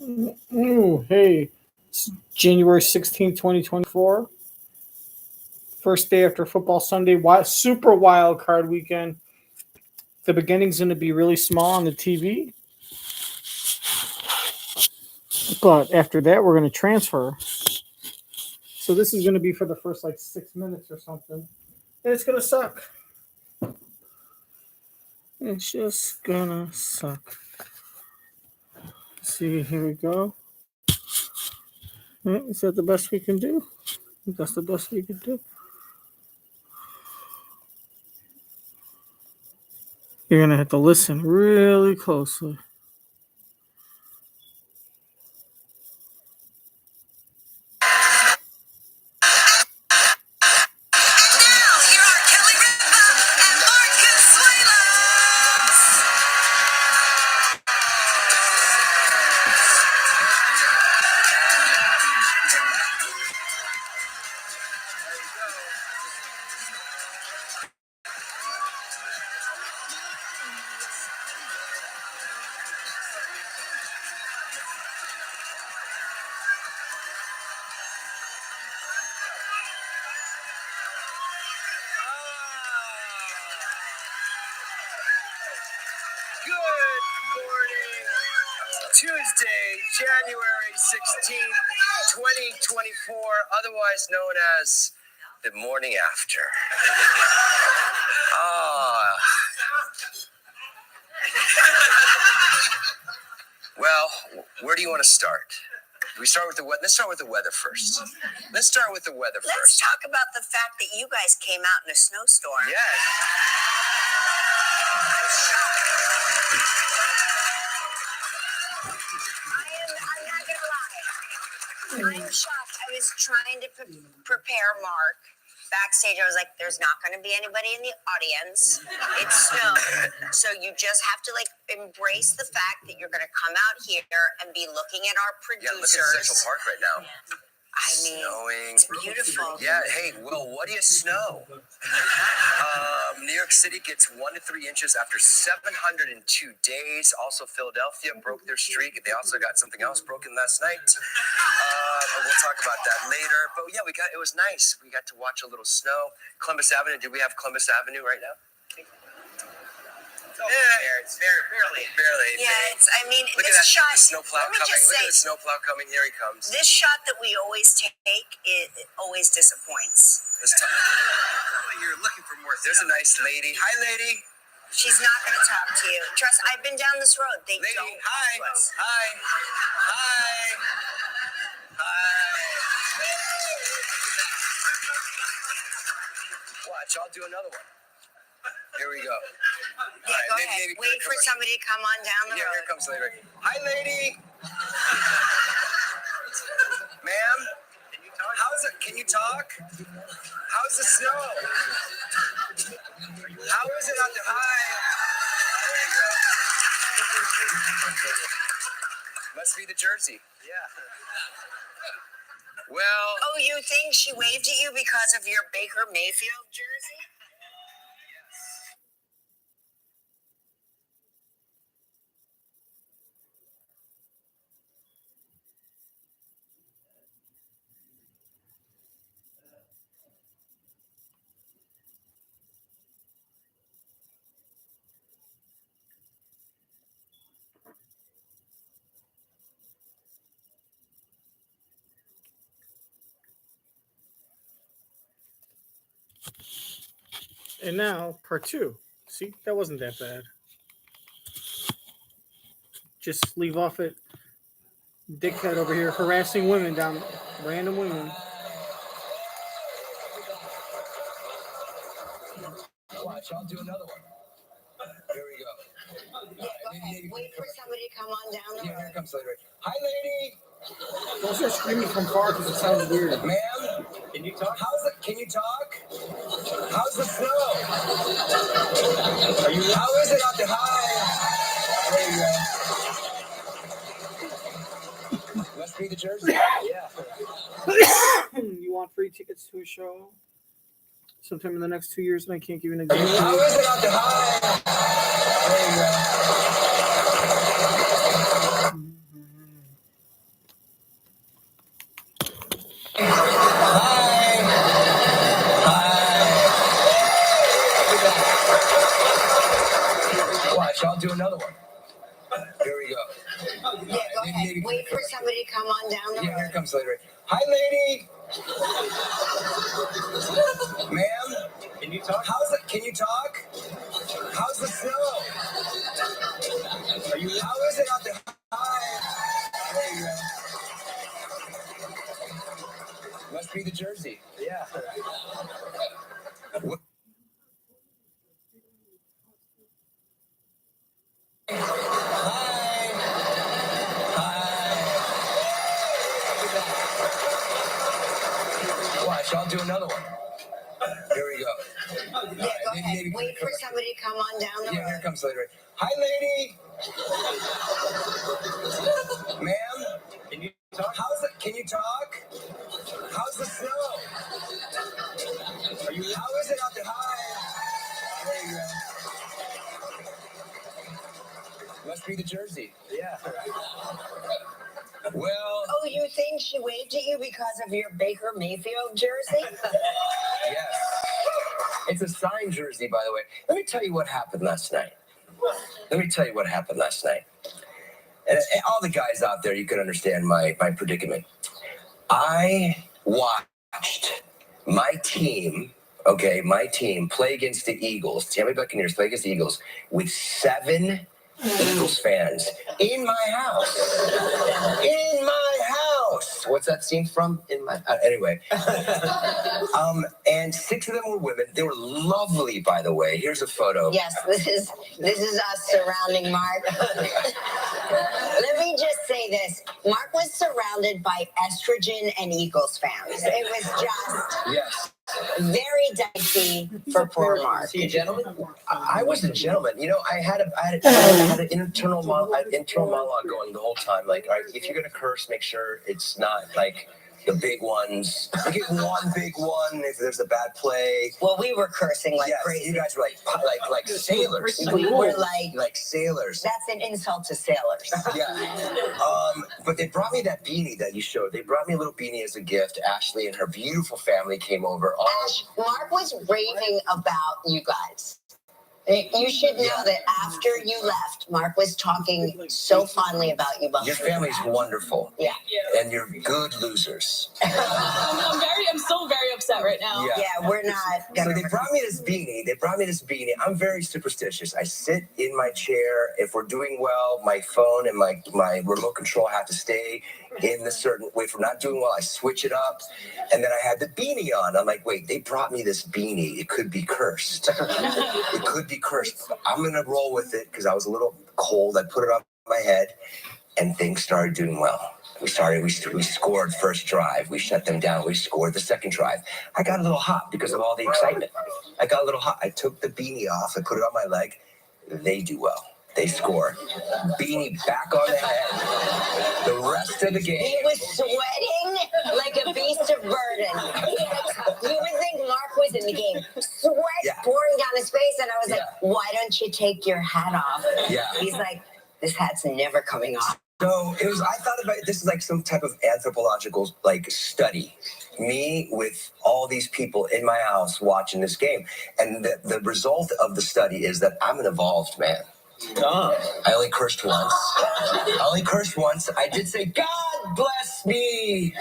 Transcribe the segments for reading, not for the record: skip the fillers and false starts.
Ooh, hey, it's January 16th, 2024. First day after football Sunday. Super wild card weekend. The beginning's going to be really small on the TV. But after that, we're going to transfer. So this is going to be for the first 6 minutes or something. And it's going to suck. It's just going to suck. See, here we go. Is that the best we can do? That's the best we can do. You're going to have to listen really closely. Tuesday, January 16th, 2024, otherwise known as the morning after. Well, where do you want to start? Do we start with the weather? Let's start with the weather first. Let's talk about the fact that you guys came out in a snowstorm. Yes. I'm not gonna lie. I'm shocked. I was trying to prepare Mark. Backstage, I was like, there's not going to be anybody in the audience. It's snow. So you just have to embrace the fact that you're going to come out here and be looking at our producers. Yeah, look at Central Park right now. Yeah. I mean, snowing. It's beautiful. Yeah, hey, well, what do you snow? New York City gets 1 to 3 inches after 702 days. Also, Philadelphia broke their streak. They also got something else broken last night. But we'll talk about that later. But yeah, it was nice. We got to watch a little snow. Columbus Avenue. Do we have Columbus Avenue right now? It's barely. Yeah, Look at this shot. The snowplow coming. Look at the snowplow coming. Here he comes. This shot that we always take, it always disappoints. You're looking for more. There's a nice lady. Hi, lady. She's not going to talk to you. Trust, I've been down this road. They lady, don't. Hi. Watch, I'll do another one. Here we go. Yeah, right, go ahead. Wait for somebody to come on down the road. Here comes the lady. Hi, lady. Ma'am, can you talk? How's the snow? How is it out there? Hi. There you go. Must be the jersey. Yeah. Well. Oh, you think she waved at you because of your Baker Mayfield jersey? And now, part 2. See, that wasn't that bad. Just leave off it. Dickhead over here harassing women down, random women. Watch, I'll do another one. Here we go. Wait for somebody to come on down the road. Here comes the lady. Hi, lady. Don't start screaming from far because it sounds weird. Ma'am, can you talk? Can you talk? How's the snow? How is it out there? Hi. There you go. Must be the jersey. Yeah. You want free tickets to a show sometime in the next 2 years, and I can't give you an example. How is it out there? Hi. There you go. another one. Here we go. Yeah, go ahead. Wait for somebody to come on down the Yeah, road. here comes the lady. Hi, lady. Ma'am, can you talk? Can you talk? How's the snow? How is it out there? Hi. There you go. Must be the jersey. Yeah. What? Watch, I'll do another one. Here we go. Yeah, go ahead. Wait for somebody to come on down the road. Yeah, here comes the lady. Hi, lady. Ma'am, can you talk? Can you talk? How's the snow? How is it out there? Hi. There you go. Must be the jersey. Yeah. Well. Oh, you think she waved at you because of your Baker Mayfield jersey? Yes. It's a signed jersey, by the way. Let me tell you what happened last night. And all the guys out there, you can understand my predicament. I watched my team play against the Eagles. Tampa Bay Buccaneers play against the Eagles with 7 Eagles fans in my house. In my house. What's that scene from? Anyway. And 6 of them were women. They were lovely, by the way. Here's a photo. Yes, this is us surrounding Mark. Let me just say this. Mark was surrounded by estrogen and Eagles fans. It was just very dicey for poor Mark. Is he a gentleman? I was a gentleman. You know, I had an internal monologue going the whole time. Like, all right, if you're gonna curse, make sure it's not like the big ones. You get one big one if there's a bad play. Well, we were cursing like crazy. You guys were like sailors. We were like sailors. That's an insult to sailors. Yeah. But they brought me that beanie that you showed. They brought me a little beanie as a gift. Ashley and her beautiful family came over. Ash, Mark was raving about you guys. You should know that after you left, Mark was talking so fondly about you both. Your family's wonderful. Yeah. And you're good losers. I'm still very upset right now. Yeah, we're not. So they brought me this beanie. I'm very superstitious. I sit in my chair. If we're doing well, my phone and my remote control have to stay in a certain way. If we're not doing well, I switch it up. And then I had the beanie on. I'm like, wait, they brought me this beanie. It could be cursed. It could be cursed. I'm going to roll with it because I was a little cold. I put it on my head and things started doing well. We scored first drive. We shut them down. We scored the second drive. I got a little hot because of all the excitement. I took the beanie off. I put it on my leg. They do well. They score. Beanie back on the head. The rest of the game. He was sweating like a beast of burden. You would think Mark was in the game. Sweat pouring down his face. And I was like, why don't you take your hat off? Yeah. He's like, this hat's never coming off. So I thought about it, this is like some type of anthropological study. Me with all these people in my house watching this game. And the result of the study is that I'm an evolved man. I only cursed once. I did say, God bless me.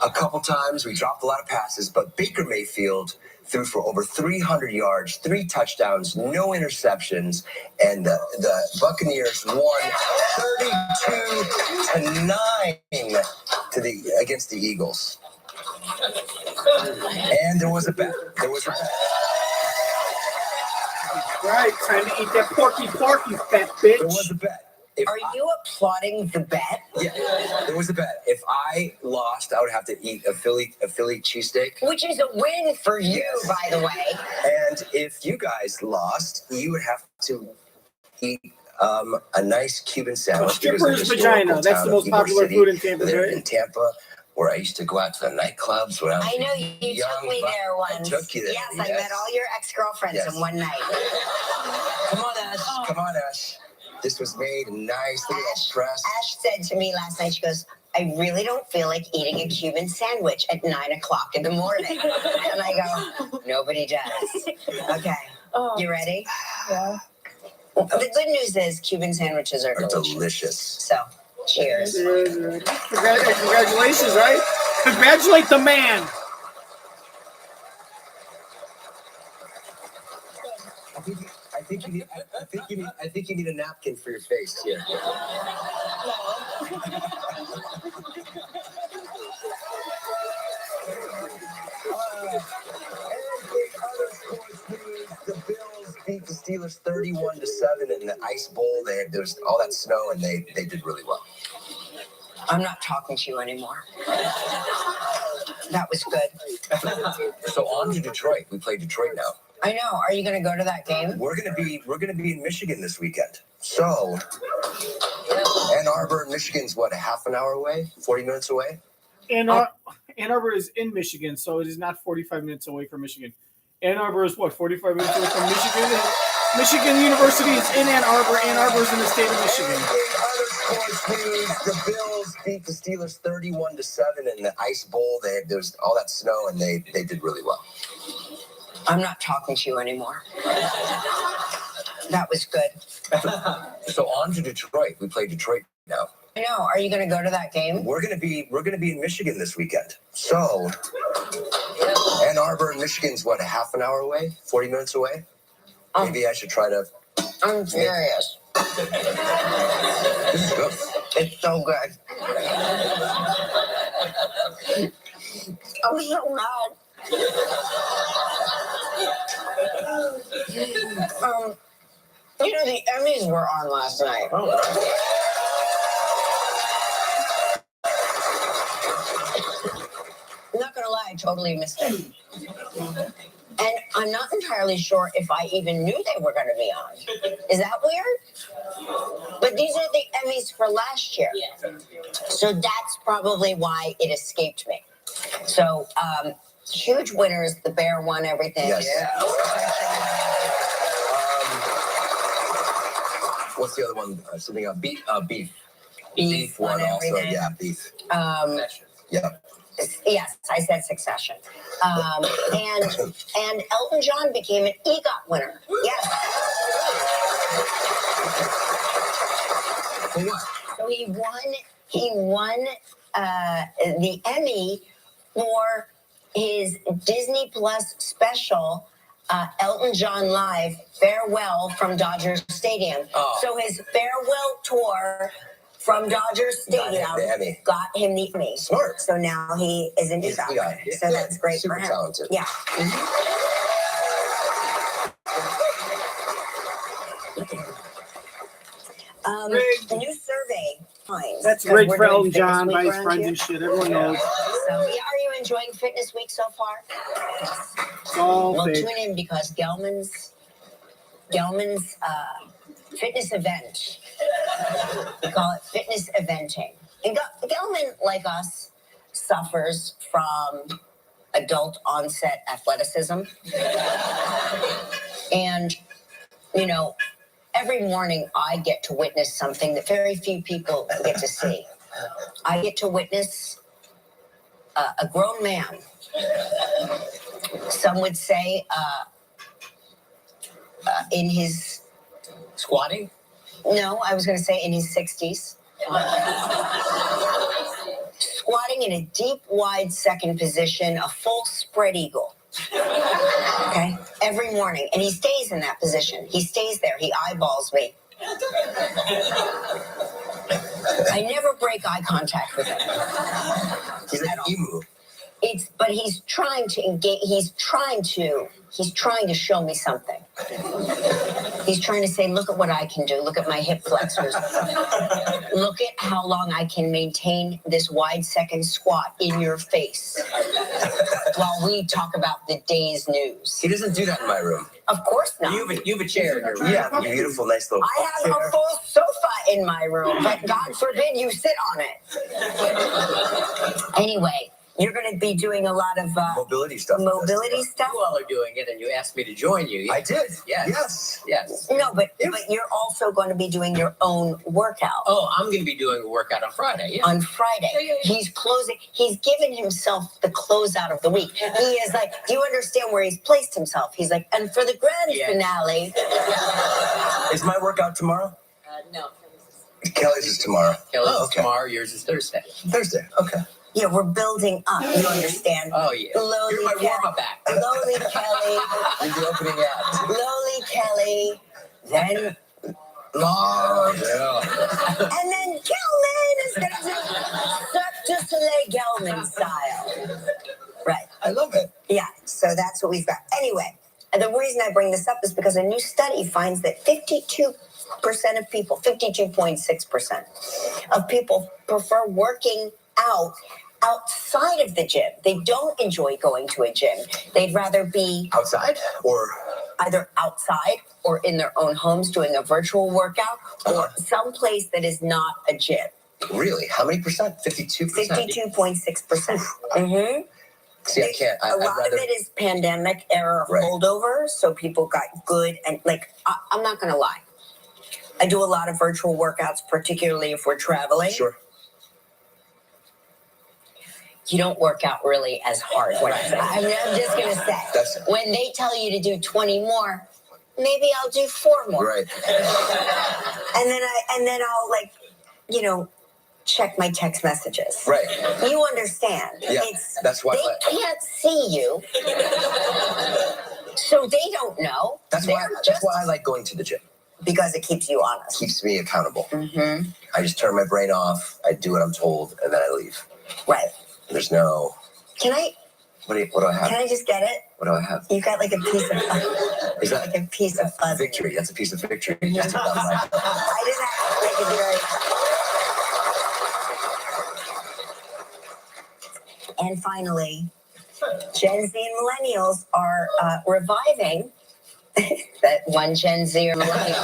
A couple times, we dropped a lot of passes, but Baker Mayfield threw for over 300 yards, 3 touchdowns, no interceptions, and the Buccaneers won 32-9 against the Eagles. And there was a bet. Right, trying to eat that porky, fat bitch. There was a bet. Are you applauding the bet? Yeah, there was a bet. If I lost, I would have to eat a Philly cheesesteak. Which is a win for you, by the way. And if you guys lost, you would have to eat a nice Cuban sandwich. Stripper's vagina. That's the most popular food in Tampa. There in Tampa, where I used to go out to the nightclubs. When I know you took me there once. I took you there. Yes, I met all your ex-girlfriends in one night. Come on, Ash. This was made nice. Ash said to me last night, she goes, I really don't feel like eating a Cuban sandwich at 9:00 in the morning. And I go, nobody does. Okay, you ready? Yeah. Well, the good news is Cuban sandwiches are delicious. So, cheers. Congratulations, right? Congratulate the man. I think you need a napkin for your face here. The Bills beat the Steelers 31-7 in the Ice Bowl. There was all that snow, and they did really well. I'm not talking to you anymore. That was good. So on to Detroit. We play Detroit now. I know. Are you going to go to that game? We're gonna be in Michigan this weekend. So Ann Arbor, Michigan's what, a half an hour away, 40 minutes away. Ann Arbor is in Michigan, so it is not 45 minutes away from Michigan. Ann Arbor is what, 45 minutes away from Michigan? Michigan University is in Ann Arbor. Ann Arbor is in the state of Michigan. Other sports news: the Bills beat the Steelers 31-7 in the Ice Bowl. There was all that snow, and they did really well. I'm not talking to you anymore. That was good. So on to Detroit. We play Detroit now. I know. Are you going to go to that game? We're gonna be in Michigan this weekend. So Ann Arbor, Michigan's what, a half an hour away, 40 minutes away. Maybe I should try to. I'm serious. This is good. It's so good. I'm so mad. The Emmys were on last night. I'm not gonna lie, I totally missed it. And I'm not entirely sure if I even knew they were gonna be on. Is that weird? But these are the Emmys for last year. So that's probably why it escaped me. So, huge winners. The Bear won everything. Yes. Yeah. What's the other one? Something beef. Beef won also. everything. Yeah, beef. Yeah. Yes, I said Succession. And Elton John became an EGOT winner. Yes. So he won the Emmy for his Disney Plus special, Elton John Live, Farewell from Dodger Stadium. Oh. So his farewell tour from Dodger Stadium got him the Emmy. Smart. So now he is in EGOT. So that's great Super for him. Talented. Yeah. New survey finds. That's great for Elton John by his friends and shit. Everyone knows. So, are you enjoying Fitness Week so far? Well, tune in because Gelman's fitness event. We call it fitness eventing. And Gelman, like us, suffers from adult onset athleticism. And, every morning I get to witness something that very few people get to see. I get to witness a grown man. Some would say in his... Squatting? No, I was going to say in his 60s. Squatting in a deep, wide second position, a full spread eagle. Okay? Every morning. And he stays in that position. He stays there. He eyeballs me. I never break eye contact with him. He's an emu. But he's trying to engage. He's trying to show me something. He's trying to say, look at what I can do. Look at my hip flexors. Look at how long I can maintain this wide second squat in your face while we talk about the day's news. He doesn't do that in my room. Of course not. You have a chair in your room. Yeah, beautiful, nice little I have a full sofa in my room, but God forbid you sit on it. Anyway, You're going to be doing a lot of mobility stuff. mobility stuff. You all are doing it, and you asked me to join you. I did. Yes. No, but you're also going to be doing your own workout. Oh, I'm going to be doing a workout on Friday. Yeah. On Friday. Yeah. He's closing. He's given himself the closeout of the week. He is like, do you understand where he's placed himself? He's like, and for the grand finale. Is my workout tomorrow? No. Kelly's is tomorrow. Kelly's is tomorrow. Yours is Thursday. Thursday. Okay. Yeah, we're building up. You understand? Oh, yeah. Lowly You're my warm-up act. Lowly Kelly. You're the opening act. Lowly Kelly. Then Mark. and then Gelman is going to do Cirque du Soleil Gelman style. Right. I love it. Yeah, so that's what we've got. Anyway, and the reason I bring this up is because a new study finds that 52% of people, 52.6% of people prefer working out outside of the gym. They don't enjoy going to a gym. They'd rather be Outside or either outside or in their own homes doing a virtual workout or someplace that is not a gym. really? How many percent? 52%. 52.6%. Mm-hmm. See, I can't. A lot of it is pandemic era holdover, so people got good and I'm not going to lie. I do a lot of virtual workouts, particularly if we're traveling. Sure. You don't work out really as hard. I'm just going to say, when they tell you to do 20 more, maybe I'll do 4 more. Right. And then I'll check my text messages. Right. You understand? Yeah. That's why they can't see you, so they don't know. That's why I like going to the gym. Because it keeps you honest. Keeps me accountable. Mm-hmm. I just turn my brain off. I do what I'm told, and then I leave. Right. There's no. Can I? What do I have? Can I just get it? What do I have? You got like a piece of. Is that like a piece of fuzz? Victory. That's a piece of victory. I That's what that was. just have to make it very. And finally, Gen Z and millennials are reviving that one Gen Z or millennial.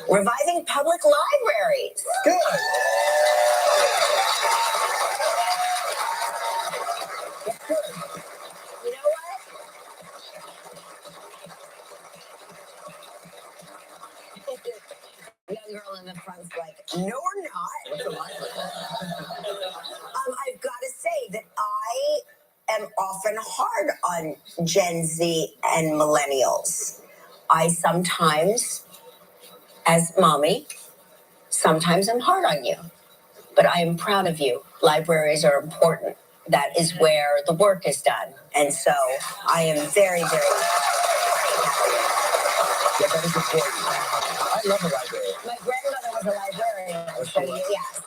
Reviving public libraries. Good. You know what? Young girl in the front's like, no, we're not. What's a library? I've got to say that I am often hard on Gen Z and millennials. I sometimes, as mommy, sometimes I'm hard on you. But I am proud of you. Libraries are important. That is where the work is done. And so I am very, very happy. Yeah, that is important. I love a library. My grandmother was a librarian, so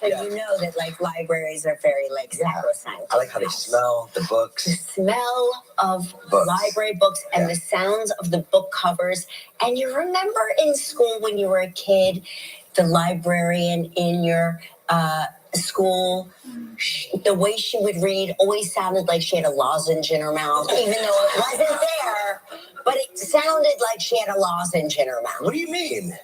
Yeah. you know that libraries are very sacrosanct. I like how they smell, the books. The smell of Books. library books and the sounds of the book covers. And you remember in school when you were a kid, the librarian in your school, the way she would read always sounded like she had a lozenge in her mouth, even though it wasn't there, but it sounded like she had a lozenge in her mouth. What do you mean?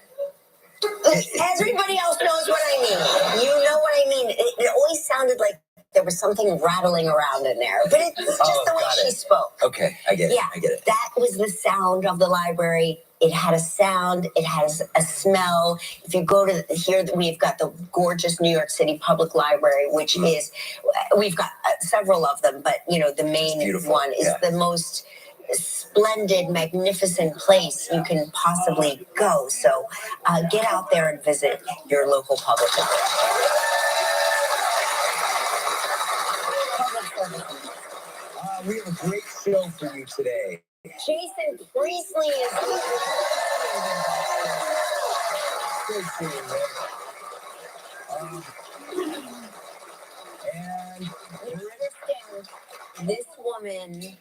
Everybody else knows what I mean. You know what I mean. It always sounded like there was something rattling around in there, but it's just the way she spoke. Okay, I get it. Yeah, I get it. that was the sound of the library. It had a sound. It has a smell. If you go to here, we've got the gorgeous New York City Public Library, which is, we've got several of them, but the main one is the most splendid, magnificent place you can possibly go. So get out there and visit your local public library. We have a great show for you today. Jason Priestley is here. Great seeing you. And You understand, this woman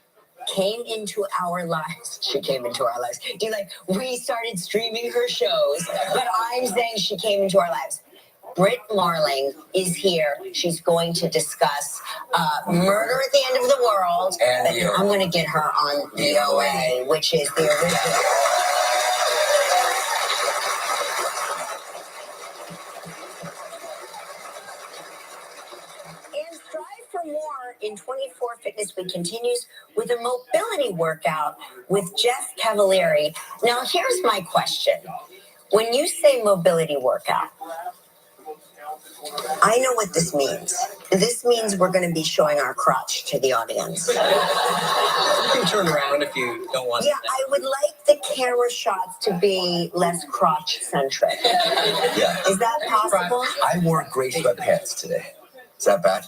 came into our lives. She came into our lives. We started streaming her shows, but I'm saying she came into our lives. Brit Marling is here. She's going to discuss Murder at the End of the World. And I'm going to get her on VOA, which is the original. And in 24 Fitness Week continues with a mobility workout with Jeff Cavaliere. Now, here's my question. When you say mobility workout, I know what this means. This means we're going to be showing our crotch to the audience. You can turn around if you don't want Yeah, that. I would like the camera shots to be less crotch-centric. Yeah. Is that possible? I wore gray sweatpants today. Is that bad?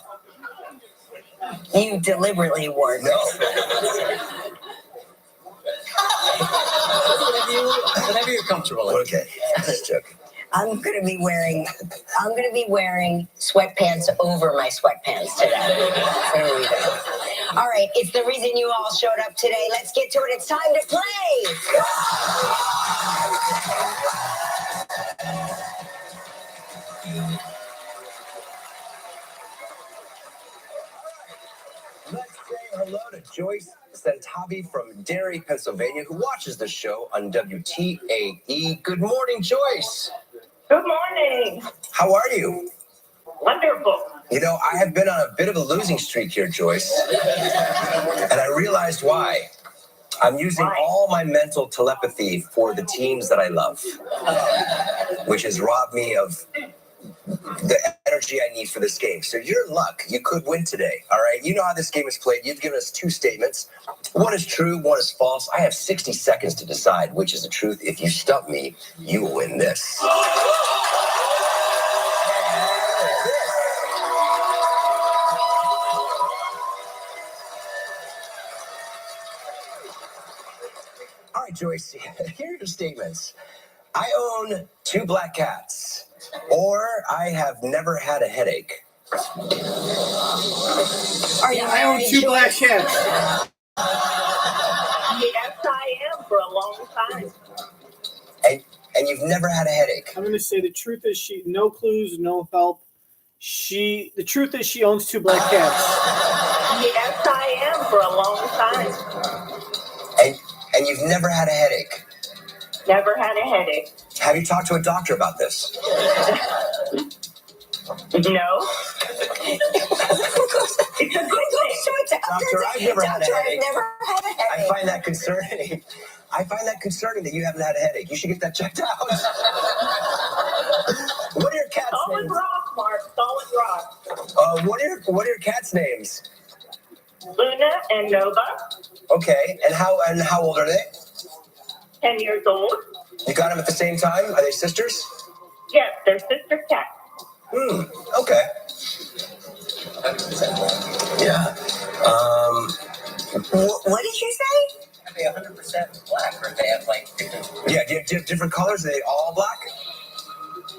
You deliberately wore No. Whatever you're comfortable with. Okay. Just joking. I'm gonna be wearing sweatpants over my sweatpants today. There we go. All right, it's the reason you all showed up today. Let's get to it. It's time to play. Let's say hello to Joyce Centavi from Derry, Pennsylvania, who watches the show on WTAE. Good morning, Joyce. Good morning. How are you? Wonderful. You know, I have been on a bit of a losing streak here, Joyce. And I realized why. I'm using all my mental telepathy for the teams that I love, which has robbed me of the energy I need for this game. So you're in luck. You could win today, all right? You know how this game is played. You've given us two statements. One is true, one is false. I have 60 seconds to decide which is the truth. If you stump me, you will win this. All right, Joyce, here are your statements. I own 2 black cats, or I have never had a headache. Are you I own married, 2 black Joyce? cats. Yes, I am for a long time. And you've never had a headache. I'm going to say the truth is no clues, no help. The truth is she owns 2 black cats. Yes, I am for a long time. And you've never had a headache. Never had a headache. Have you talked to a doctor about this? No. It's a good thing. Doctor, I've never had a headache. Never had a I headache. find that concerning. I find that concerning that you haven't had a headache. You should get that checked out. What are your cats' Solid names? rock, Mark. Solid rock. What are your cats' names? Luna and Nova, Okay, and how old are they? 10 years old. You got them at the same time? Are they sisters? Yes, they're sister cats. Okay. Yeah. What did you say? Are they 100% black or they have like different? Yeah, do you have different colors? Are they all black?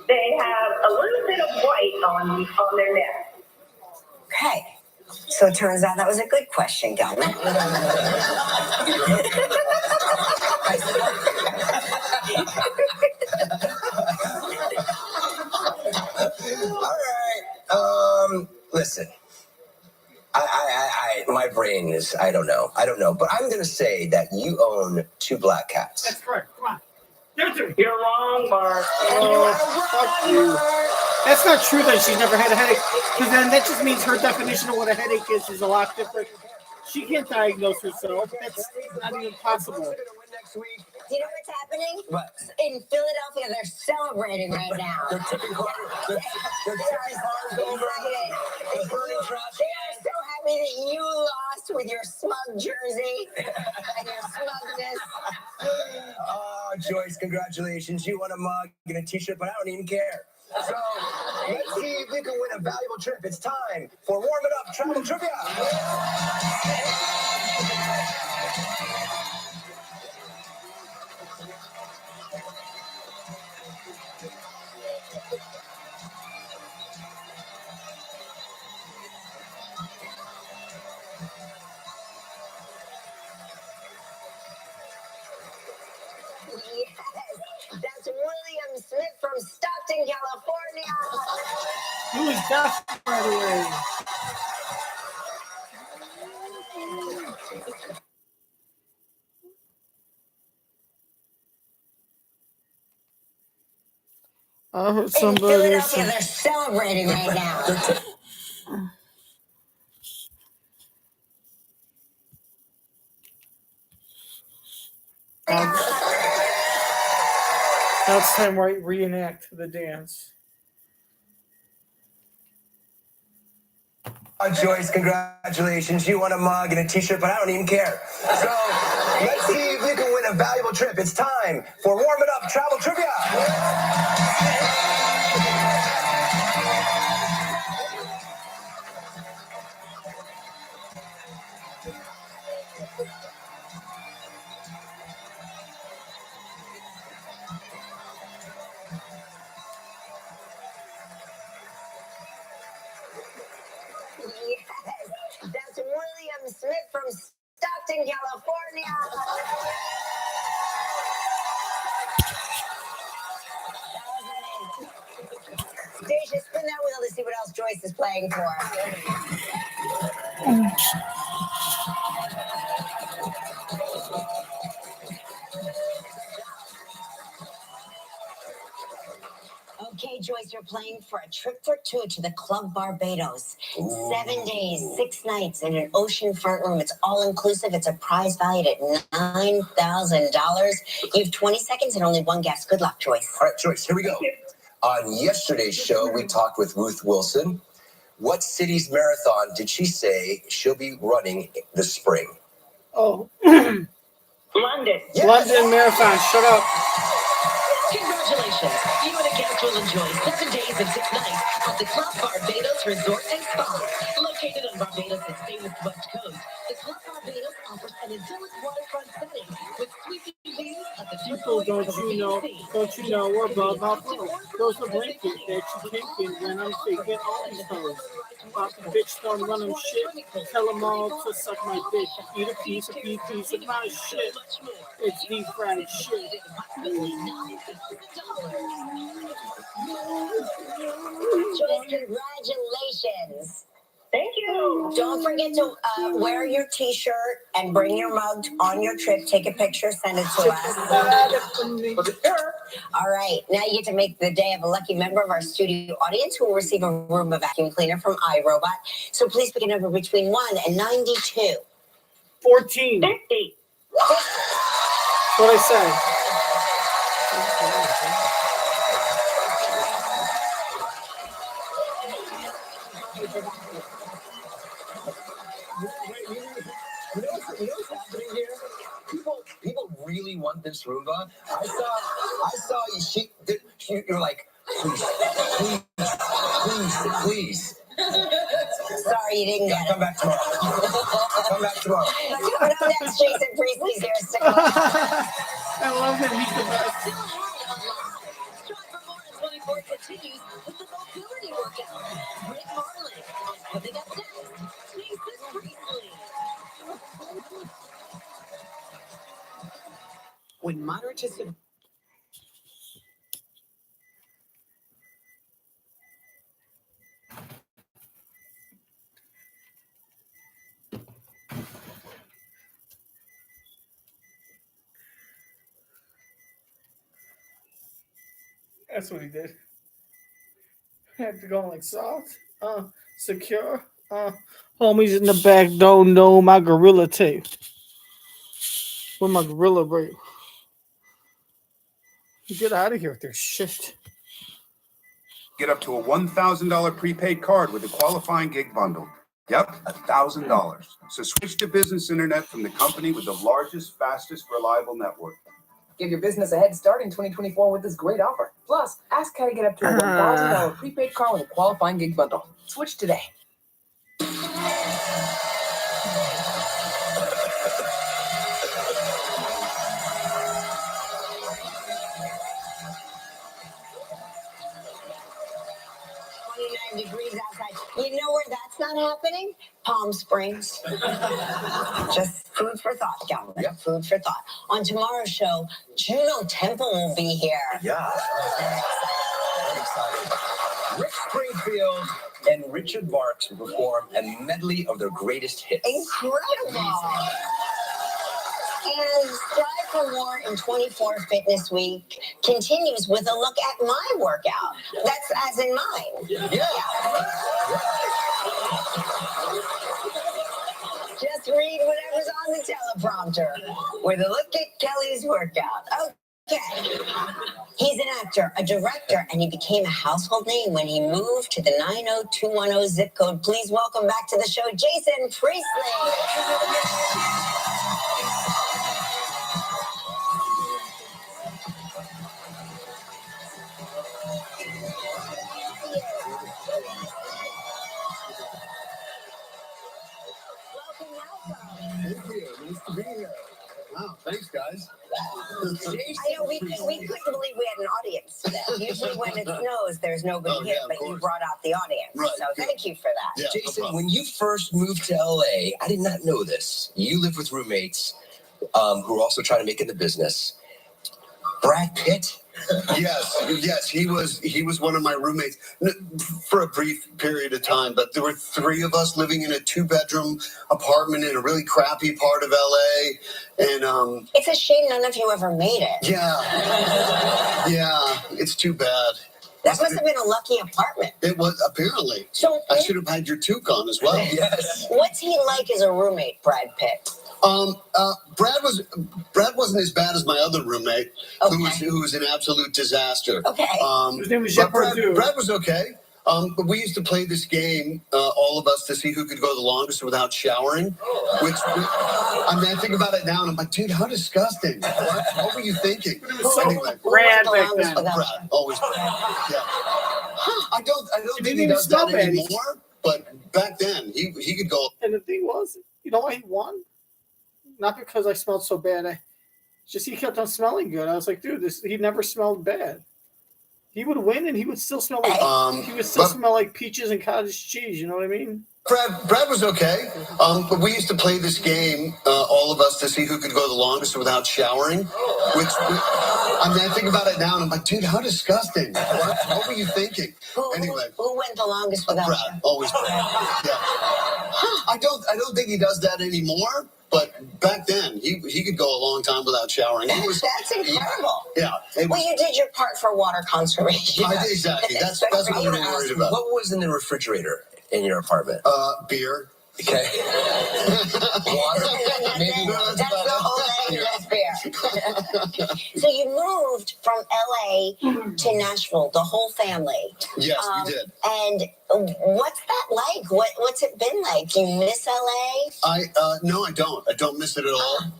They have a little bit of white on their neck. Okay. So it turns out that was a good question, Gelman. All right. Listen. My brain is, I don't know, but I'm going to say that you own 2 black cats. That's correct. Come on. You're wrong, Mark. Oh, fuck you. That's not true that she's never had a headache, because then that just means her definition of what a headache is a lot different. She can't diagnose herself. That's not even possible. Do you know what's happening? What? In Philadelphia, they're celebrating right now. They're tipping cars over. The burning truck. They are so happy that you lost with your smug jersey and your smugness. Oh, Joyce, congratulations. You won a mug and a t-shirt, but I don't even care. So, let's see if you can win a valuable trip. It's time for Warm It Up Travel Trivia. Yes, that's William Smith from Stockton, California. Who is that, by the way? I heard In somebody. Philadelphia, they're celebrating right now. Now it's time to reenact the dance. Joyce, congratulations. You won a mug and a t-shirt, but I don't even care. So let's see if you can win a valuable trip. It's time for Warm It Up Travel Trivia. Yes, that's William Smith from Stockton, California. Stacia, spin that wheel to see what else Joyce is playing for. Okay, Joyce, you're playing for a trip for two to the Club Barbados. 7 days, 6 nights in an oceanfront room. It's all inclusive. It's a prize valued at $9,000. You have 20 seconds and only one guess. Good luck, Joyce. All right, Joyce, here we go. On yesterday's show, we talked with Ruth Wilson. What city's marathon did she say she'll be running this spring? Oh, London. Yes. London Marathon. Shut up. Congratulations! You and a guest will enjoy 7 days and 6 nights at the Club Barbados Resort and Spa. Located on Barbados' famous West Coast, the Club Barbados offers an idyllic waterfront setting with sweeping views of the People, don't you know, we're above my phone. Those are blanket that you can't get when I'm taking all these hoes. Bitch, don't run them shit. Tell them all to suck my dick. Eat a piece of my shit. It's deep fried shit. Joyce, congratulations. Thank you. Don't forget to wear your t-shirt and bring your mug on your trip. Take a picture, send it to us. All right, now you get to make the day of a lucky member of our studio audience who will receive a Roomba vacuum cleaner from iRobot. So please pick a number between 1 and 92. 14. 50. That's what I said. You know what's happening here? People really want this Roomba. I saw you. You're like, please. Sorry, you didn't get it. Come back tomorrow. Come back tomorrow. Coming up next, Jason Priestley's here. Stick around. I love that he's the best. Still ahead on Live. Strive for More in 24 continues with the mobility workout. Brit Marling. Coming up next, Jason Priestley. When moderate to severe. That's what he did. Had to go like soft, secure, homies in the back don't know my gorilla tape. With my gorilla break. Get out of here with their shit. Get up to a $1,000 prepaid card with a qualifying gig bundle. Yep, $1,000. So switch to business internet from the company with the largest, fastest, reliable network. Give your business a head start in 2024 with this great offer. Plus, ask how to get up to a $1,000 prepaid card with a qualifying gig bundle. Switch today. Degrees outside. You know where that's not happening? Palm Springs. Just food for thought, Calvin. Yep. Food for thought. On tomorrow's show, Juno Temple will be here. Yeah. Very excited. Rick Springfield and Richard Marx will perform a medley of their greatest hits. Incredible. And Strive for More in 24 Fitness Week continues with a look at my workout. That's as in mine. Yeah. Just read whatever's on the teleprompter. with a look at Kelly's workout. Okay. He's an actor, a director, and he became a household name when he moved to the 90210 zip code. Please welcome back to the show, Jason Priestley. Thank you. Nice to be here. Wow, thanks, guys. I know we couldn't believe we had an audience today. Usually when it snows, there's nobody here, but you brought out the audience. Right, so thank you for that. Yeah, Jason, no when you first moved to LA, I did not know this. You lived with roommates who were also trying to make it in the business. Brad Pitt? Yes, he was one of my roommates for a brief period of time, but there were three of us living in a 2-bedroom apartment in a really crappy part of LA, and It's a shame none of you ever made it. yeah, it's too bad. That must have been a lucky apartment. It was, apparently. So I should have had your toque on as well. Yes. what's he like as a roommate, Brad Pitt? Brad wasn't as bad as my other roommate, who was an absolute disaster. Okay. His name was but Jeopardy. Brad was okay. But we used to play this game, all of us, to see who could go the longest without showering. I think about it now, and I'm like, dude, how disgusting! What were you thinking? Anyway, Brad back then. Brad, always Brad. Yeah. I don't think didn't he even does smell that bad. anymore. But back then, he could go. And the thing was, you know why he won? Not because I smelled so bad. Just he kept on smelling good. I was like, dude, he never smelled bad. He would win, and he would still smell like smell like peaches and cottage cheese. You know what I mean? Brad was okay. But we used to play this game, all of us, to see who could go the longest without showering. I think about it now, and I'm like, dude, how disgusting! What were you thinking? Anyway, who went the longest without Brad, showering? always Brad. Yeah. I don't think he does that anymore. But back then, he could go a long time without showering. That's incredible. Yeah. Well, you did your part for water conservation. I did, exactly. That's what we were worried about. What was in the refrigerator in your apartment? Beer. Okay. Water. Maybe that's the whole thing. That's beer. So you moved from LA to Nashville, the whole family. Yes, we did. And what's that like? What's it been like? Do you miss LA? No, I don't. I don't miss it at all.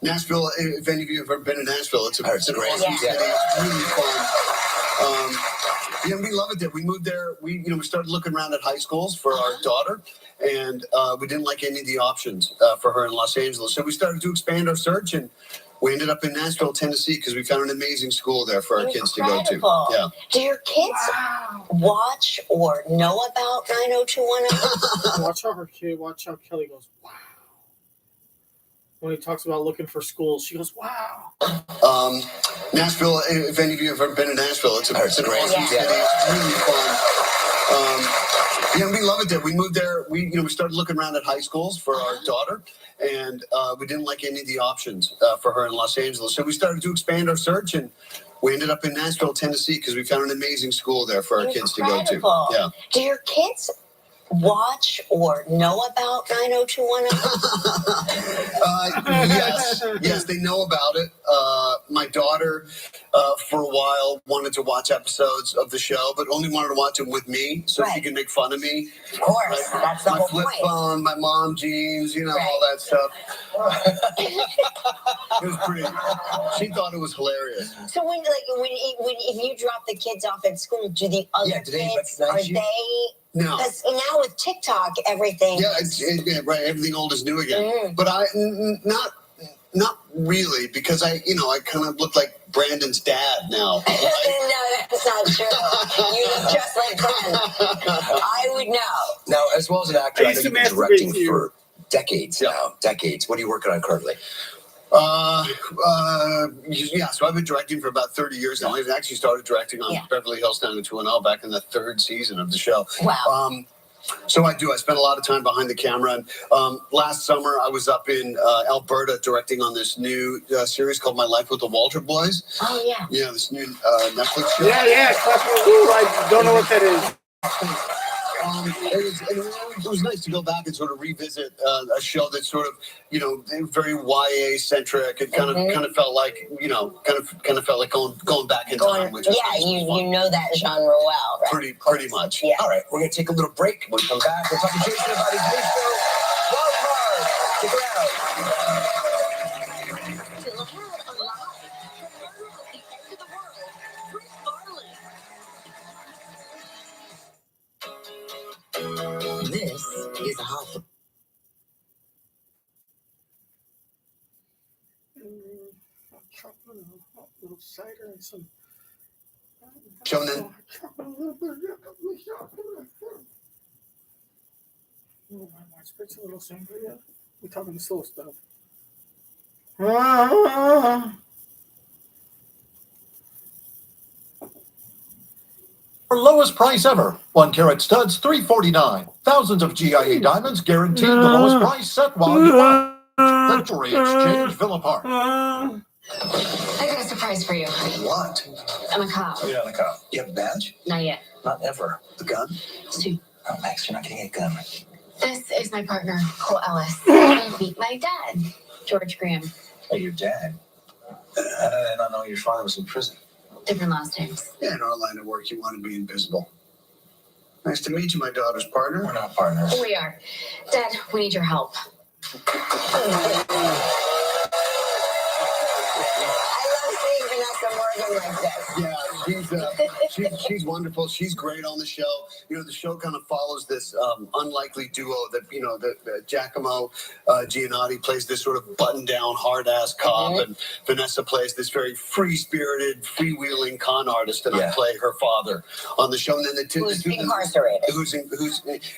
Nashville. If any of you have ever been to Nashville, it's an awesome city. It's really fun. Yeah, we love it there. We moved there. We started looking around at high schools for our daughter, and we didn't like any of the options for her in Los Angeles. So we started to expand our search, and we ended up in Nashville, Tennessee, because we found an amazing school there for our kids to go to. Yeah. Do your kids watch or know about 90210? Watch how Kelly goes, wow. When he talks about looking for schools, she goes, wow. Nashville, if any of you have ever been to Nashville, it's an awesome city. It's really fun. Yeah, we love it there. We moved there. We started looking around at high schools for our daughter, and we didn't like any of the options for her in Los Angeles. So we started to expand our search, and we ended up in Nashville, Tennessee, because we found an amazing school there for our kids to go to. Yeah. Do your kids watch or know about 90210? Yes, they know about it. My daughter, for a while, wanted to watch episodes of the show, but only wanted to watch them with me, so she can make fun of me. Of course, that's the my whole flip point. phone, my mom jeans, all that stuff. It was pretty. She thought it was hilarious. So when if you drop the kids off at school, do the other do they kids recognize you? No. Because now with TikTok, everything. Yeah, right. Everything old is new again. But not really, because I kind of look like Brandon's dad now. No, that's not true. You look just like Brandon. I would know. Now, as well as an actor, I know you've been directing for decades now. Decades. What are you working on currently? So I've been directing for about 30 years now. I actually started directing on Beverly Hills 90210 back in the 3rd season of the show. Wow. So I do. I spend a lot of time behind the camera. And last summer, I was up in Alberta directing on this new series called My Life with the Walter Boys. Oh, yeah. Yeah, this new Netflix show. Yeah. I don't know what that is. It was nice to go back and sort of revisit a show that's sort of, very YA centric. It kind of felt like, kind of felt like going back in time. Which you know that genre well, right? Pretty much. Yeah. All right, we're going to take a little break. When we come back, we'll talk to Jason about his new show, Wild Card. Stick around. Still ahead, alive. The murder at the end of the world. Brit Marling. This is a hot. Chocolate, a little cider, and some. Chocolate. My sprit's a little sangria. We're talking slow stuff. For lowest price ever. 1 carat studs, $349. Thousands of GIA diamonds guaranteed the lowest price set while you buy. The Jewelry Exchange Villa Park. I got a surprise for you. What? I'm a cop. Oh, you're not a cop. You have a badge? Not yet. Not ever. The gun? Soon. Oh, Max, you're not getting a gun. This is my partner, Cole Ellis. Meet my dad, George Graham. Oh, your dad? I did not know your father was in prison. Different last names. Yeah, in our line of work, you want to be invisible. Nice to meet you, my daughter's partner. We're not partners. We are. Dad, we need your help. Like this. Yeah, she's wonderful. She's great on the show. The show kind of follows this unlikely duo that that Giacomo Giannotti plays this sort of button-down, hard-ass cop, and Vanessa plays this very free-spirited, freewheeling con artist, and I play her father on the show. And then Who's incarcerated? Who's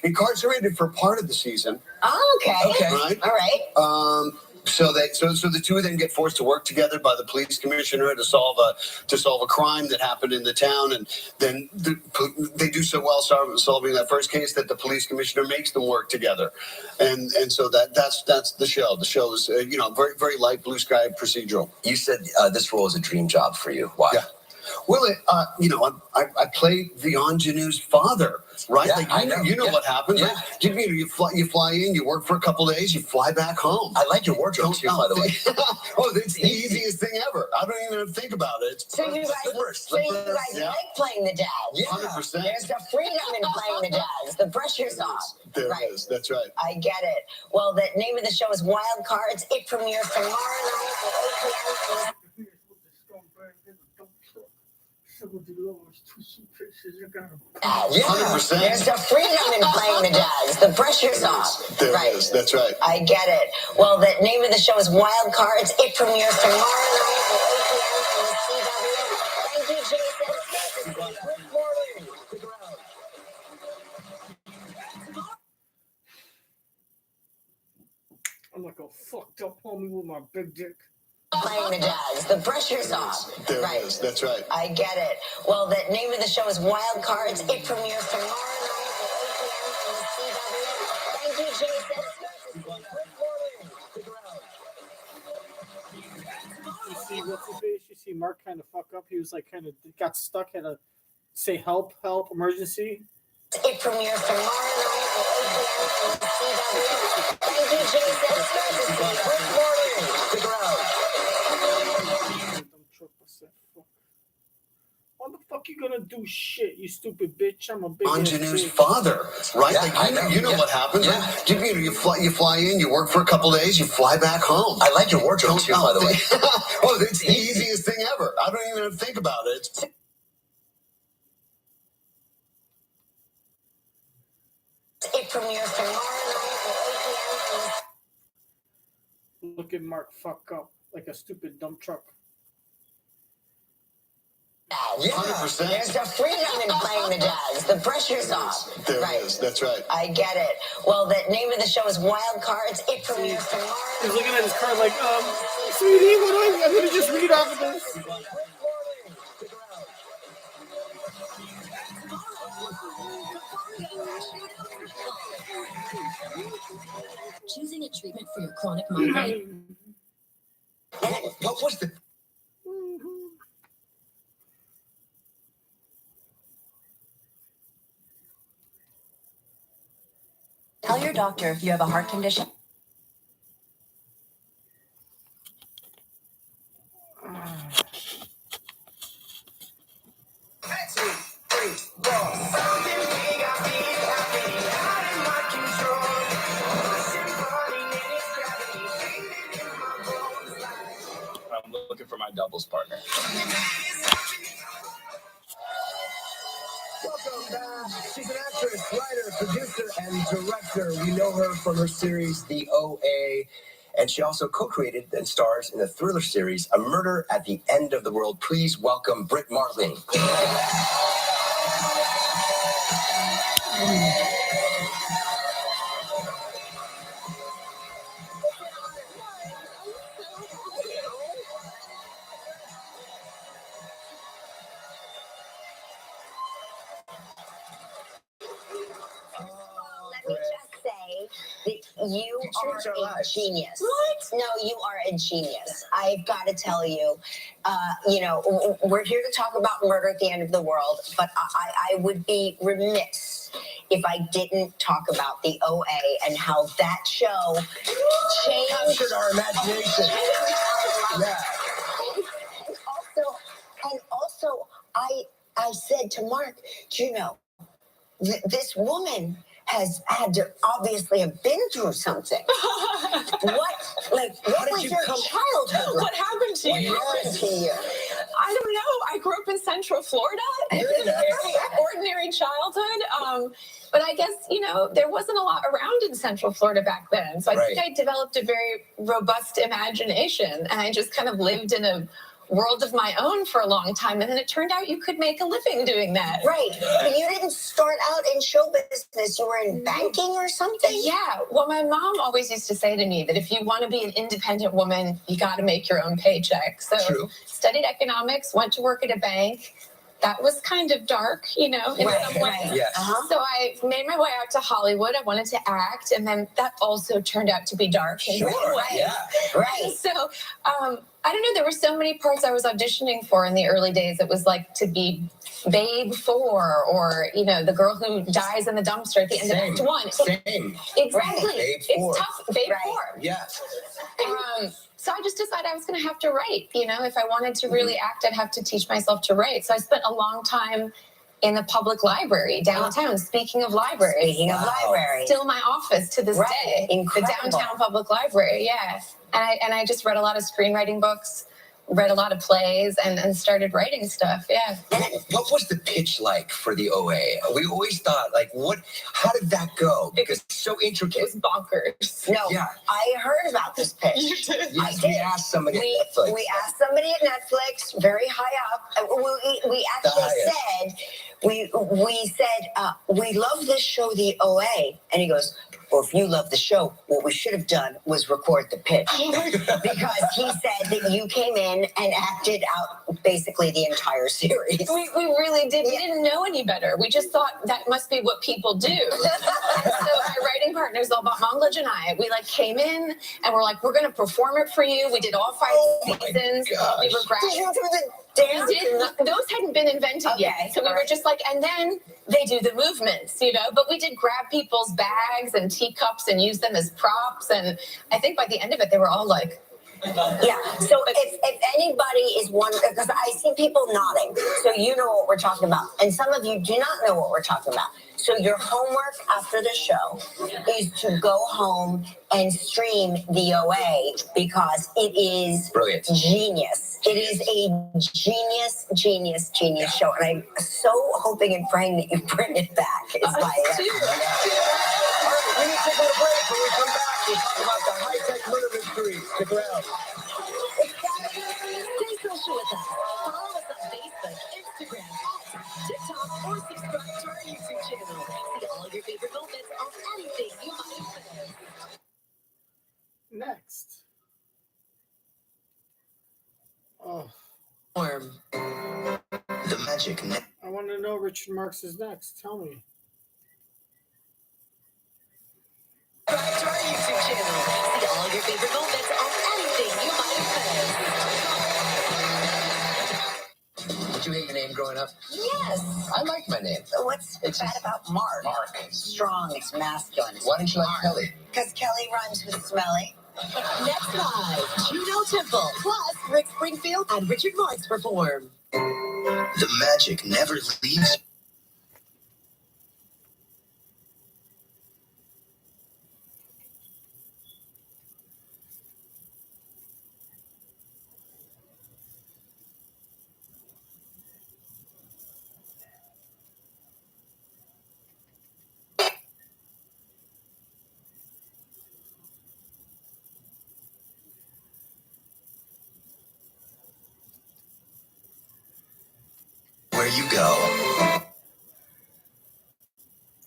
incarcerated for part of the season. Oh, okay. Right. All right. So the two of them get forced to work together by the police commissioner to solve a crime that happened in the town, and then they do so well solving that first case that the police commissioner makes them work together, and so that's the show. The show is very very light blue sky procedural. You said this role is a dream job for you. Why? Yeah. Well, I play the ingenue's father, right? Yeah, like, I know. You know what happens. Yeah. Right? You fly in, you work for a couple of days, you fly back home. I like your wardrobe too, by the way. It's the easiest thing ever. I don't even have to think about it. So you guys like playing the dad? Yeah, 100%. There's the freedom in playing the dads. The pressure's off. There it is. That's right. I get it. Well, the name of the show is Wild Cards. It premieres tomorrow night at 8 p.m. Yeah, 100%. There's the freedom in playing the dads. The pressure's off. There it is. That's right. I get it. Well, the name of the show is Wild Cards. It premieres tomorrow night at 8 p.m. on the CW. Thank you, Jason. Good morning. I'm like a fucked up homie with my big dick. Playing the dads. The pressure's off. There it is. That's right. I get it. Well, the name of the show is Wild Cards. It premieres tomorrow night at 8 p.m. on the CW. Thank you, Jason. Good morning. You see what's his face? You see Mark kind of fuck up. He was like got stuck, had to say help, emergency. It premieres tomorrow night at 8 p.m. on the CW. Thank you, Jason. Good morning. Stick around. Why the fuck you gonna do shit, you stupid bitch? I'm a big ingenue's father, right? Yeah, like, I know. You know what happens. Yeah. Right? You fly in, you work for a couple of days, you fly back home. I like your wardrobe too, by the way. It's the easiest thing ever. I don't even have to think about it. It premieres tomorrow night at 8 p.m. Look at Mark fuck up like a stupid dump truck. Yeah, 100%. There's the freedom in playing the dads. The pressure's off. There it is. That's right. I get it. Well, the name of the show is Wild Cards. It premieres tomorrow. He's looking at his card like, sweetie, I'm gonna just read off of this. Choosing a treatment for your chronic migraine. What was the... your doctor if you have a heart condition. I'm looking for my doubles partner. Welcome back. She's an actress, writer, producer, and director. We know her from her series, The OA. And she also co-created and stars in the thriller series, A Murder at the End of the World. Please welcome Brit Marling. Let me just say that you are a genius. What? No, you are a genius. I've got to tell you, we're here to talk about Murder at the End of the World, but I would be remiss if I didn't talk about the OA and how that show changed Captured our imagination. Yeah. And also, I said to Mark, do you know, this woman has had to obviously have been through something. What was your childhood like? What happened to you? What happened to you? I don't know. I grew up in Central Florida. It was a very ordinary childhood. But I guess, there wasn't a lot around in Central Florida back then. So I think I developed a very robust imagination. And I just kind of lived in a world of my own for a long time, and then it turned out you could make a living doing that. Right, but you didn't start out in show business. You were in banking or something? Yeah, well, my mom always used to say to me that if you want to be an independent woman, you got to make your own paycheck. So studied economics, went to work at a bank. That was kind of dark, in some way. Yes. So I made my way out to Hollywood. I wanted to act, and then that also turned out to be dark. Sure, yeah. Right. So, I don't know, there were so many parts I was auditioning for in the early days. It was like to be Babe 4 or, the girl who dies in the dumpster at the end of Act 1. Same. Exactly. Babe 4. It's tough. Babe 4. Yes. So I just decided I was going to have to write. If I wanted to really act, I'd have to teach myself to write. So I spent a long time in the public library downtown. Speaking of libraries. Still my office to this day. Incredible. The downtown public library, yeah. And I just read a lot of screenwriting books, read a lot of plays, and started writing stuff, yeah. What was the pitch like for the OA? We always thought, how did that go? Because it's so intricate. It was bonkers. No, I heard about this pitch. You did? Yes, we asked somebody at Netflix. We asked somebody at Netflix, very high up. We actually said, we love this show, the OA. And he goes, well, if you love the show, what we should have done was record the pitch. Because he said that you came in and acted out basically the entire series. We really did. We didn't know any better. We just thought that must be what people do. So my writing partners, Alba Monglage and I, we came in and we're like, we're going to perform it for you. We did all 5 seasons. We were Did you do the dance? Those hadn't been invented yet. So we were just and then they do the movements, but we did grab people's bags and teacups and use them as props. And I think by the end of it, they were all like, yeah. So if anybody is wondering, because I see people nodding, so you know what we're talking about. And some of you do not know what we're talking about. So your homework after the show is to go home and stream the OA because it is brilliant, genius. It is a genius show. And I'm so hoping and praying that you bring it back. All right, we need to take a little break. When we come back, we'll talk about the high-tech murder mystery. Stick around. Stay social with us. Follow us on Facebook, Instagram, TikTok, or subscribe to our YouTube channel. See all your favorite moments on anything you might have missed. Next. Oh. The magic. I want to know Richard Marx is next. Tell me. Subscribe to our YouTube channel. See all your favorite moments on anything you might have missed. Would you you hate your name growing up? Yes. I like my name. What's bad about Mark? Mark. Strong, it's masculine. Why don't you like Kelly? Because Kelly rhymes with smelly. Next live, Juno Temple, plus Rick Springfield and Richard Marx perform. The magic never leaves. Where you go.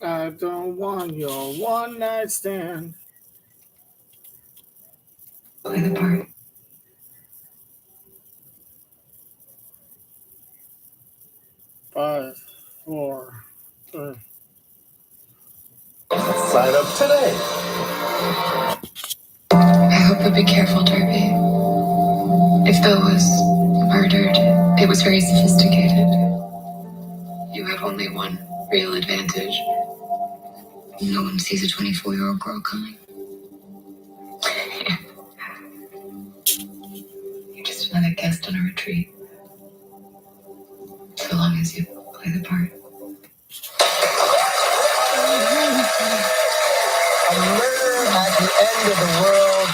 I don't want your one night stand. Play the part. Five, 4, 3. Sign up today. I hope you'll be careful, Derby. If Bill was murdered, it was very sophisticated. You have only one real advantage. No one sees a 24-year-old girl coming. You're just another guest on a retreat. So long as you play the part. A Murder at the End of the World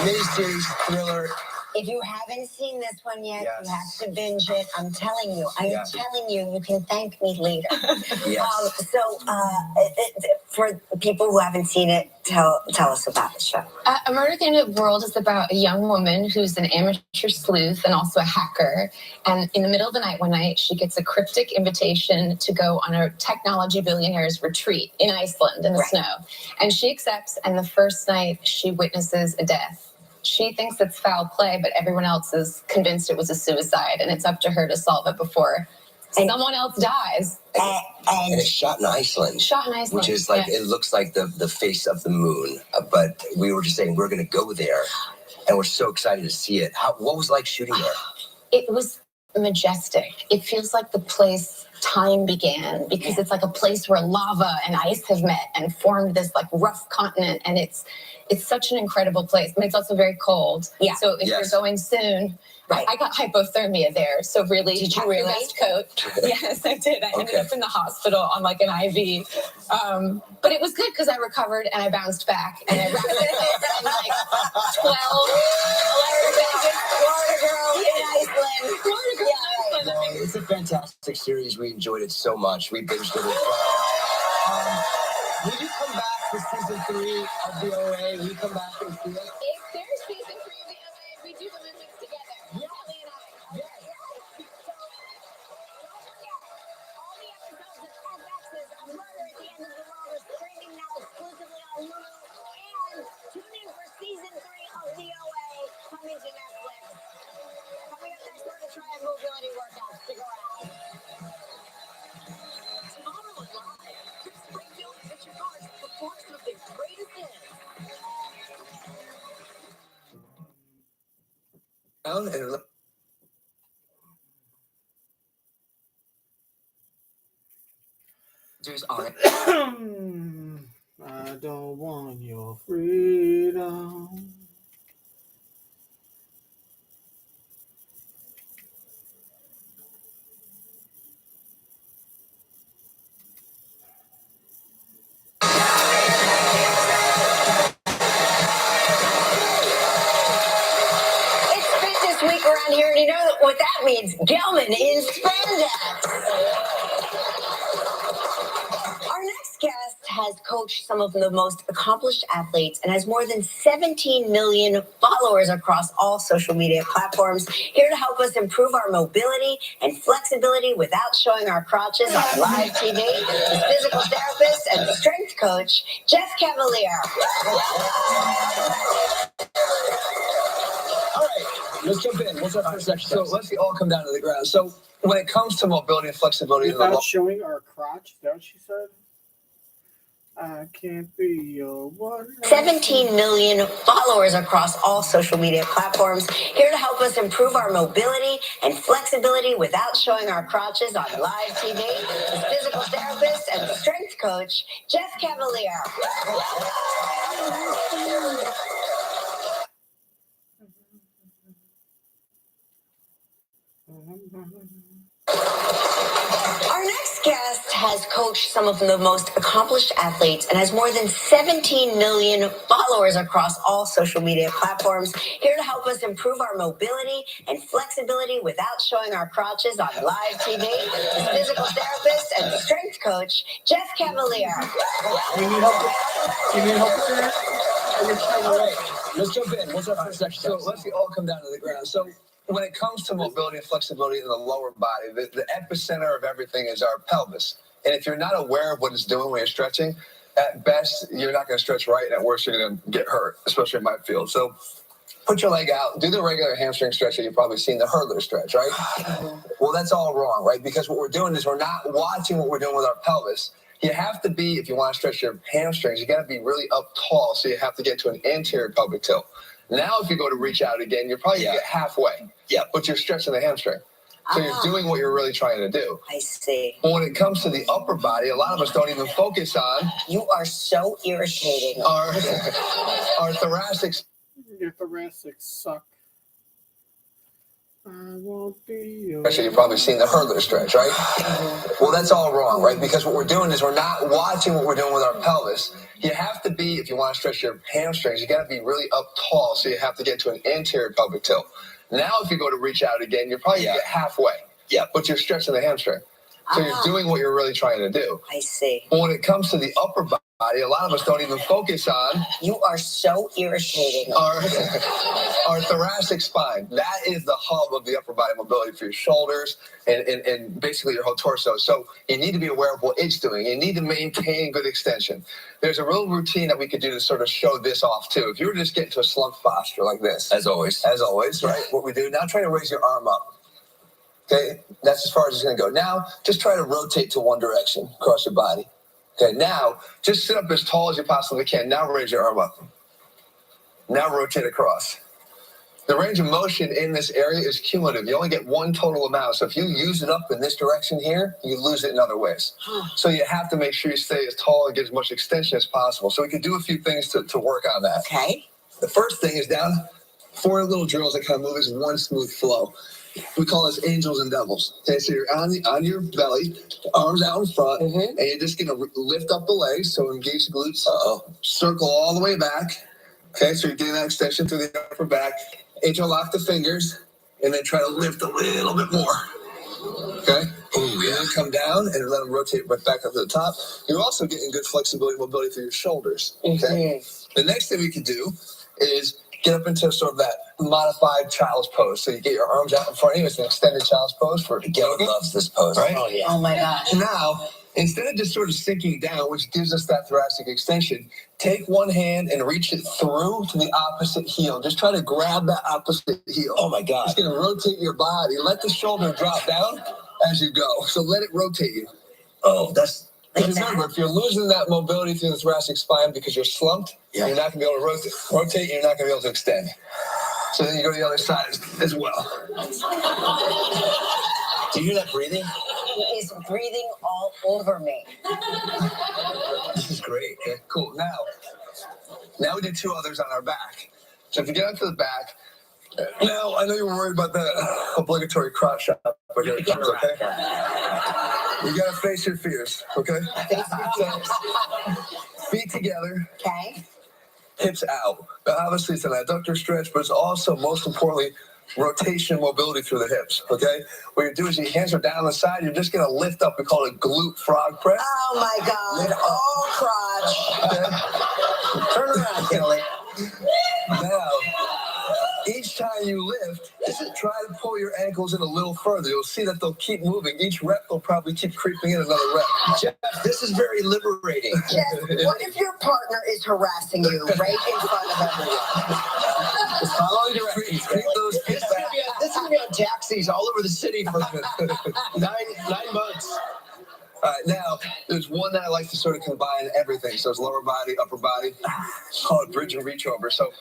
miniseries thriller. If you haven't seen this one yet, Yes. you have to binge it. I'm telling you. Yes. You can thank me later. Yes. For people who haven't seen it, tell us about the show. A Murder at the End of the World is about a young woman who's an amateur sleuth and also a hacker. And in the middle of the night, one night, she gets a cryptic invitation to go on a technology billionaire's retreat in Iceland in the snow. And she accepts, and the first night, she witnesses a death. She thinks it's foul play, but everyone else is convinced it was a suicide, and it's up to her to solve it before someone else dies. And it's shot in Iceland. Shot in Iceland, Which is like, yeah. it looks like the face of the moon. But we were just saying, we're going to go there. And we're so excited to see it. What was it like shooting there? It was majestic. It feels like the place time began, because it's like a place where lava and ice have met and formed this like rough continent, and it's such an incredible place. But it's also very cold. Yeah. So if you're going soon, I got hypothermia there. So really, Did you pack your really? best coat. Yes, I did. I ended up in the hospital on like an IV. But it was good because I recovered and I bounced back, and I wrapped it in like 12 Florida girl in Iceland. Florida girl in Iceland. Well, it's a fantastic series. We enjoyed it so much. We binged it. Will you come back for season 3 of the OA? Will you come back and see it? If there's season 3 of the OA, we do the Olympics together. Kelly and I. All the episodes of FX's A Murder at the End of the World are streaming now exclusively on Hulu. And tune in for season 3 of the OA coming to Netflix. Coming up next, we're going to try a mobility workout. Stick around. Tomorrow at Live, Chris Springfield and Richard Marx perform some of their greatest hits. I don't want your freedom. It's fitness week around here, and you know what that means? Gelman in spandex. Our next guest has coached some of the most accomplished athletes and has more than 17 million followers across all social media platforms. Here to help us improve our mobility and flexibility without showing our crotches on live TV is physical therapist and strength coach, Jeff Cavaliere. All right, let's jump in. What's our first exercise? So let's all come down to the ground. So when it comes to mobility and flexibility, Without showing our crotch, is that what she said? I can't be your one. 17 million followers across all social media platforms, here to help us improve our mobility and flexibility without showing our crotches on live TV, is physical therapist and strength coach, Jeff Cavaliere. Our next guest has coached some of the most accomplished athletes and has more than 17 million followers across all social media platforms, here to help us improve our mobility and flexibility without showing our crotches on live TV, is physical therapist and strength coach, Jeff Cavaliere. You need help with that? All right, let's jump in. What's our first exercise? So let's all come down to the ground. So when it comes to mobility and flexibility in the lower body, the epicenter of everything is our pelvis. And if you're not aware of what it's doing when you're stretching, at best, you're not going to stretch right, and at worst, you're going to get hurt, especially in my field. So put your leg out, do the regular hamstring stretch that you've probably seen, the hurdler stretch, right? Well, that's all wrong, right? Because what we're doing is we're not watching what we're doing with our pelvis. You have to be, if you want to stretch your hamstrings, you got to be really up tall, so you have to get to an anterior pelvic tilt. Now, if you go to reach out again, you're probably going to get halfway. Yeah. But you're stretching the hamstring. So you're doing what you're really trying to do. I see. But when it comes to the upper body, a lot of us don't even focus on. You are so irritating. Our thoracic. Your thoracics suck. I won't be your... Actually, you've probably seen the hurdler stretch, right? Well, that's all wrong, right? Because what we're doing is we're not watching what we're doing with our pelvis. You have to be, if you want to stretch your hamstrings, you got to be really up tall, so you have to get to an anterior pelvic tilt. Now, if you go to reach out again, you're probably going to get halfway. Yeah. But you're stretching the hamstring. So you're doing what you're really trying to do. I see. But when it comes to the upper body, a lot of us don't even focus on. You are so irritating. Our thoracic spine. That is the hub of the upper body mobility for your shoulders and basically your whole torso. So you need to be aware of what it's doing. You need to maintain good extension. There's a real routine that we could do to sort of show this off too. If you were to just get into a slump posture like this. As always, right? What we do, now try to raise your arm up. Okay, that's as far as it's going to go. Now, just try to rotate to one direction across your body. Okay, now, just sit up as tall as you possibly can. Now raise your arm up. Now rotate across. The range of motion in this area is cumulative. You only get one total amount. So if you use it up in this direction here, you lose it in other ways. So you have to make sure you stay as tall and get as much extension as possible. So we can do a few things to work on that. Okay. The first thing is down 4 little drills that kind of move as one smooth flow. We call this angels and devils. Okay, so you're on your belly, arms out in front, and you're just going to lift up the legs, so engage the glutes. Circle all the way back. Okay, so you're getting that extension through the upper back. Interlock the fingers, and then try to lift a little bit more. Okay? And then come down and let them rotate right back up to the top. You're also getting good flexibility and mobility through your shoulders. Okay? The next thing we can do is get up into sort of that modified child's pose. So you get your arms out in front of you. It's an extended child's pose for yoga. Loves this pose. Right? Oh, yeah. Oh my gosh. Now, instead of just sort of sinking down, which gives us that thoracic extension, take one hand and reach it through to the opposite heel. Just try to grab that opposite heel. Oh my God. It's going to rotate your body. Let the shoulder drop down as you go. So let it rotate you. Oh, that's... Because remember, if you're losing that mobility through the thoracic spine because you're slumped, you're not going to be able to rotate, and you're not going to be able to extend. So then you go to the other side as well. Do you hear that breathing? He is breathing all over me. This is great. Okay, cool. Now we do 2 others on our back. So if you get onto the back, now I know you were worried about the obligatory crotch shot, but here it comes, okay? You gotta face your fears, okay? Feet together. Okay. Hips out. Now, obviously, it's an adductor stretch, but it's also, most importantly, rotation and mobility through the hips, okay? What you do is your hands are down on the side. You're just going to lift up. We call it a glute frog press. Oh, my God. All crotch. Okay? Turn around, Kelly. Now, each time you lift, try to pull your ankles in a little further. You'll see that they'll keep moving. Each rep, they'll probably keep creeping in another rep. Jeff, this is very liberating. Jeff, what if your partner is harassing you right in front of everyone? Just follow directions. Keep those feet back. This is going to be on taxis all over the city for 9 months. All right, now there's one that I like to sort of combine everything. So it's lower body, upper body, called bridge and reach over. So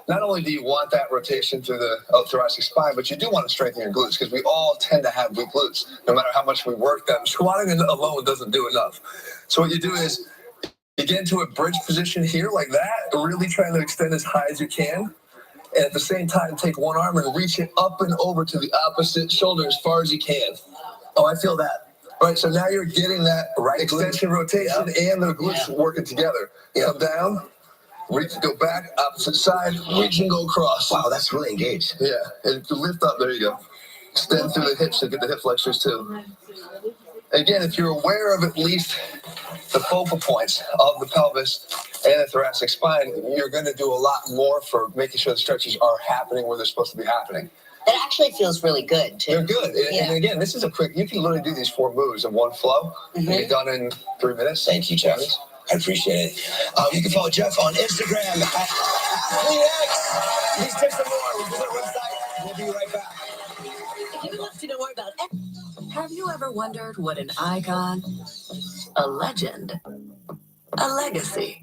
not only do you want that rotation through the thoracic spine, but you do want to strengthen your glutes because we all tend to have weak glutes, no matter how much we work them. Squatting alone doesn't do enough. So what you do is you get into a bridge position here like that, really trying to extend as high as you can. And at the same time, take one arm and reach it up and over to the opposite shoulder as far as you can. Oh, I feel that. All right, so now you're getting that right extension rotation and the glutes working together. Come down, reach, go back, opposite side, reach and go across. Wow, that's really engaged. Yeah, and lift up, there you go. Extend through the hips and get the hip flexors too. Again, if you're aware of at least the focal points of the pelvis and the thoracic spine, you're going to do a lot more for making sure the stretches are happening where they're supposed to be happening. It actually feels really good, too. They're good. And again, this is a quick, you can literally do these 4 moves in one flow and get done in 3 minutes. Thank you, Jeff. I appreciate it. You can follow Jeff on Instagram at AthleteX. These tips and more. We'll visit our website. We'll be right back. If you would love to know more about have you ever wondered what an icon, a legend, a legacy,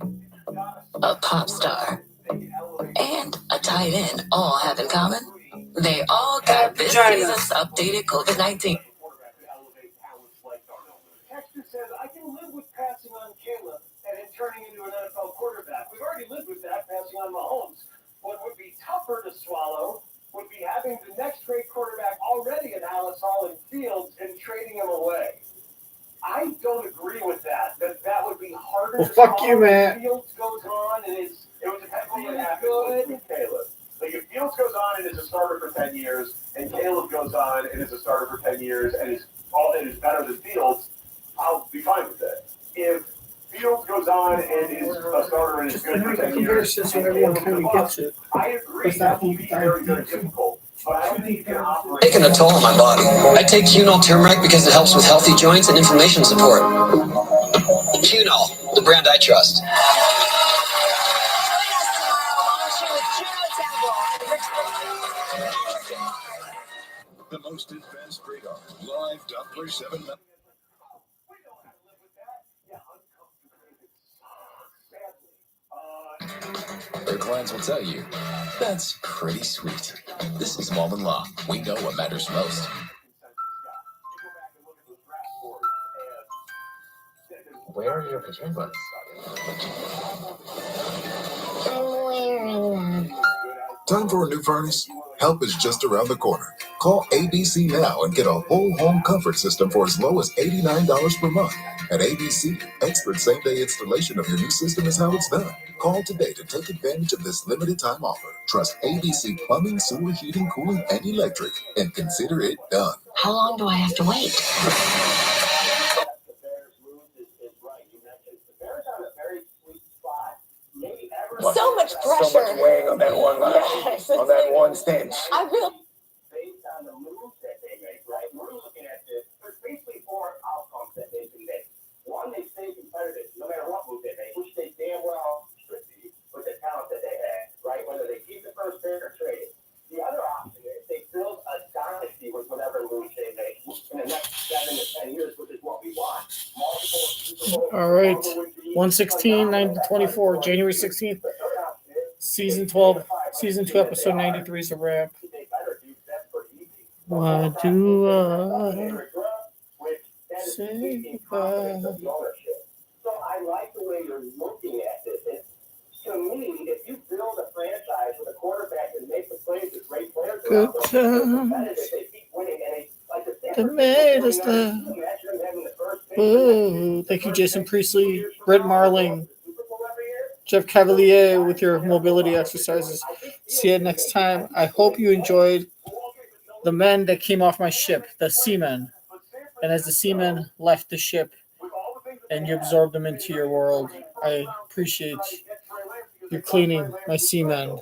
a pop star, and a tight end all have in common? They all got this season's updated COVID-19. Texter says, I can live with passing on Caleb and him turning into an NFL quarterback. We've already lived with that, passing on Mahomes. What would be tougher to swallow would be having the next great quarterback already in Alice Hall and Fields and trading him away. I don't agree with that. That would be harder to fuck swallow. you, man. Fields goes on and it would depend on what happens with Caleb. Like if Fields goes on and is a starter for 10 years, and Caleb goes on and is a starter for 10 years and is better than Fields, I'll be fine with it. If Fields goes on and is a starter and is good for 10 years, and Caleb goes off, I agree that will be very, very difficult. But I don't think you can operate. Taking a toll on my body. I take Cunol turmeric because it helps with healthy joints and inflammation support. Cunol, the brand I trust. The most advanced radar, live Doppler 7. Their clients will tell you, that's pretty sweet. This is Malden Law. We know what matters most. Where are your pajamas? Time for a new furnace? Help is just around the corner. Call ABC now and get a whole home comfort system for as low as $89 per month. At ABC, expert same-day installation of your new system is how it's done. Call today to take advantage of this limited time offer. Trust ABC Plumbing, Sewer, Heating, Cooling, and Electric, and consider it done. How long do I have to wait? So much pressure. So much weighing on that one line, on that one stance. I really. Based on the moves that they make, right? We're looking at this. There's basically 4 outcomes that they can make. One, they stay competitive no matter what move they make, which they damn well should be with the talent that they have, right? Whether they keep the first pick or trade it. The other option is they build a dynasty with whatever moves they make in the next 7 to 10 years, which is what we want. Multiple Super Bowl. All right. 116, 9-24, January 16th. Season 12, Season 2, Episode 93 is a wrap. Why do I say goodbye? So I like the way you're looking at this. To me, if you build a franchise with a quarterback and make the plays with great players, Good times. The made us laugh. Ooh, thank you, Jason Priestley, Brit Marling, Jeff Cavaliere with your mobility exercises. See you next time. I hope you enjoyed the men that came off my ship, the seamen. And as the seamen left the ship and you absorbed them into your world, I appreciate you cleaning my seamen.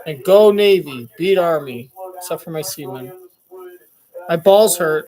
And go Navy, beat Army, except for my seamen. My balls hurt.